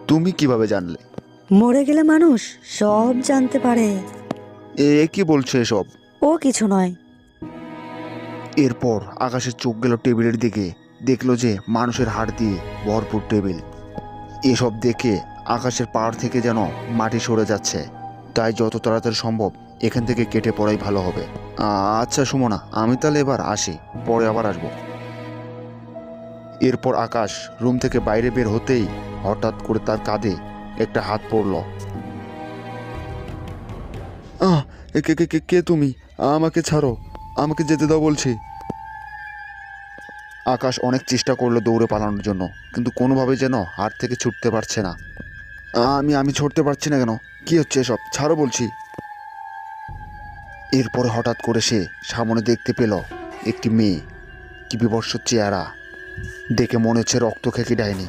তুমি কিভাবে জানলে? মরে গেলে মানুষ সব জানতে পারে। এ কি বলছো এসব? ও কিছু নয়। এরপর আকাশের চোখ গেল টেবিলের দিকে, দেখলো যে মানুষের হাড় দিয়ে ভরপুর টেবিল। এসব দেখে আকাশের পাহাড় থেকে যেন মাটি সরে যাচ্ছে। তাই যত তাড়াতাড়ি সম্ভব এখান থেকে কেটে পড়াই ভালো হবে। আচ্ছা সুমনা, আমি তাহলে এবার আসি, পরে আবার আসবো। এরপর আকাশ রুম থেকে বাইরে বের হতেই হঠাৎ করে তার কাঁধে একটা হাত পড়ল। আহ, কে কে কে কে তুমি? আমাকে ছাড়ো, আমাকে যেতে দাও বলছি। আকাশ অনেক চেষ্টা করলো দৌড়ে পালানোর জন্য, কিন্তু কোনোভাবে যেন হাত থেকে ছুটতে পারছে না। আমি ছুটতে পারছি না কেন? কি হচ্ছে এসব? ছাড়ো বলছি। এরপরে হঠাৎ করে সে সামনে দেখতে পেল একটি মেয়ে। কি বিভৎস চেহারা, দেখে মনে হচ্ছে রক্তখেকি ডাইনি।